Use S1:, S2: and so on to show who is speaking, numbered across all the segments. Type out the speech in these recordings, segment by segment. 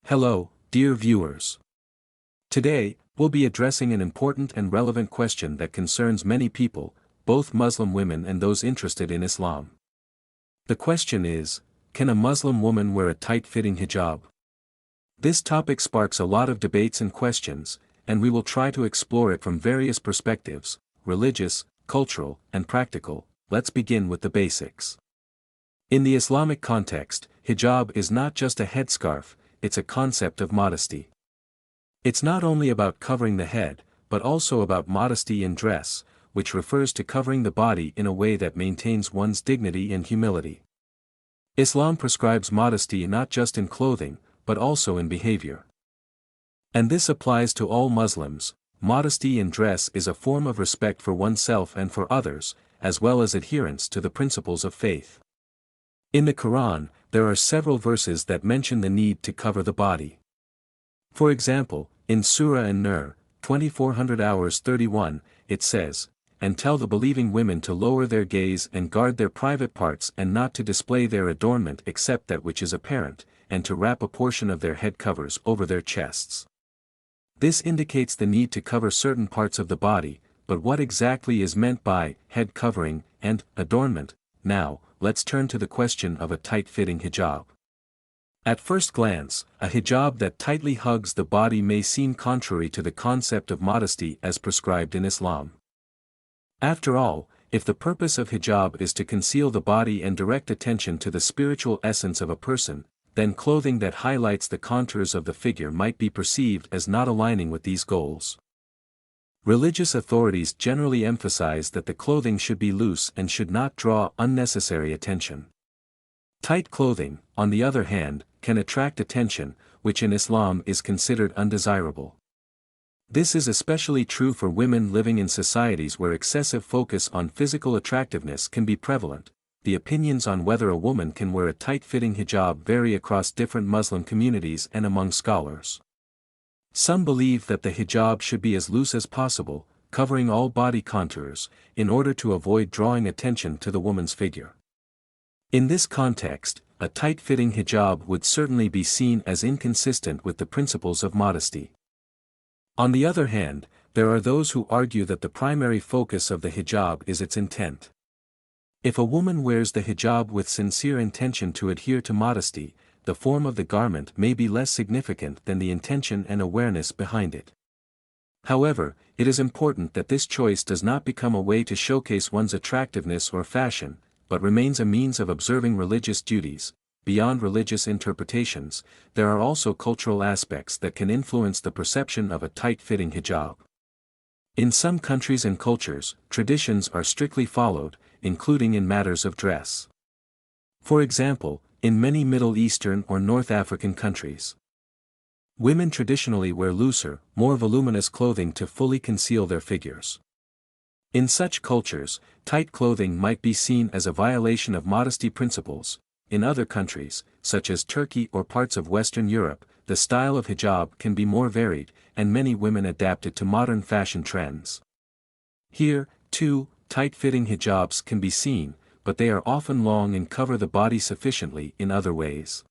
S1: Hello, dear viewers. Today, we'll be addressing an important and relevant question that concerns many people, both Muslim women and those interested in Islam. The question is, can a Muslim woman wear a tight-fitting hijab? This topic sparks a lot of debates and questions, and we will try to explore it from various perspectives, religious, cultural, and practical. Let's begin with the basics. In the Islamic context, hijab is not just a headscarf, it's a concept of modesty. It's not only about covering the head, but also about modesty in dress, which refers to covering the body in a way that maintains one's dignity and humility. Islam prescribes modesty not just in clothing, but also in behavior. And this applies to all Muslims. Modesty in dress is a form of respect for oneself and for others, as well as adherence to the principles of faith. In the Quran, there are several verses that mention the need to cover the body. For example, in Surah An-Nur, 2431, it says, "And tell the believing women to lower their gaze and guard their private parts and not to display their adornment except that which is apparent, and to wrap a portion of their head covers over their chests." This indicates the need to cover certain parts of the body, but what exactly is meant by head covering and adornment? Now, let's turn to the question of a tight-fitting hijab. At first glance, a hijab that tightly hugs the body may seem contrary to the concept of modesty as prescribed in Islam. After all, if the purpose of hijab is to conceal the body and direct attention to the spiritual essence of a person, then clothing that highlights the contours of the figure might be perceived as not aligning with these goals. Religious authorities generally emphasize that the clothing should be loose and should not draw unnecessary attention. Tight clothing, on the other hand, can attract attention, which in Islam is considered undesirable. This is especially true for women living in societies where excessive focus on physical attractiveness can be prevalent. The opinions on whether a woman can wear a tight-fitting hijab vary across different Muslim communities and among scholars. Some believe that the hijab should be as loose as possible, covering all body contours, in order to avoid drawing attention to the woman's figure. In this context, a tight-fitting hijab would certainly be seen as inconsistent with the principles of modesty. On the other hand, there are those who argue that the primary focus of the hijab is its intent. If a woman wears the hijab with sincere intention to adhere to modesty, the form of the garment may be less significant than the intention and awareness behind it. However, it is important that this choice does not become a way to showcase one's attractiveness or fashion, but remains a means of observing religious duties. Beyond religious interpretations, there are also cultural aspects that can influence the perception of a tight-fitting hijab. In some countries and cultures, traditions are strictly followed, including in matters of dress. For example, in many Middle Eastern or North African countries, women traditionally wear looser, more voluminous clothing to fully conceal their figures. In such cultures, tight clothing might be seen as a violation of modesty principles. In other countries, such as Turkey or parts of Western Europe, the style of hijab can be more varied, and many women adapt it to modern fashion trends. Here, too, tight-fitting hijabs can be seen, but they are often long and cover the body sufficiently in other ways.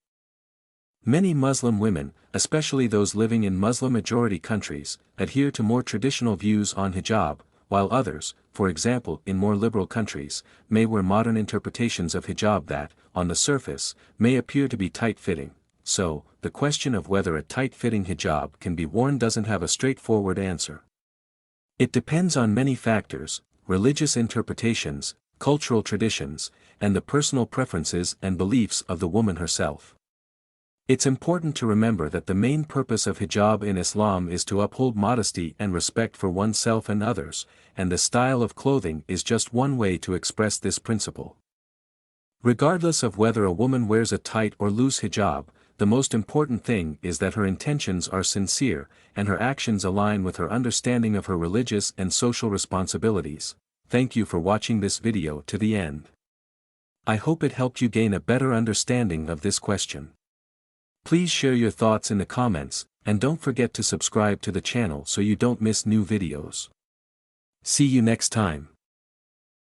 S1: Many Muslim women, especially those living in Muslim-majority countries, adhere to more traditional views on hijab, while others, for example in more liberal countries, may wear modern interpretations of hijab that, on the surface, may appear to be tight-fitting. So, the question of whether a tight-fitting hijab can be worn doesn't have a straightforward answer. It depends on many factors: religious interpretations, cultural traditions, and the personal preferences and beliefs of the woman herself. It's important to remember that the main purpose of hijab in Islam is to uphold modesty and respect for oneself and others, and the style of clothing is just one way to express this principle. Regardless of whether a woman wears a tight or loose hijab, the most important thing is that her intentions are sincere, and her actions align with her understanding of her religious and social responsibilities. Thank you for watching this video to the end. I hope it helped you gain a better understanding of this question. Please share your thoughts in the comments, and don't forget to subscribe to the channel so you don't miss new videos. See you next time.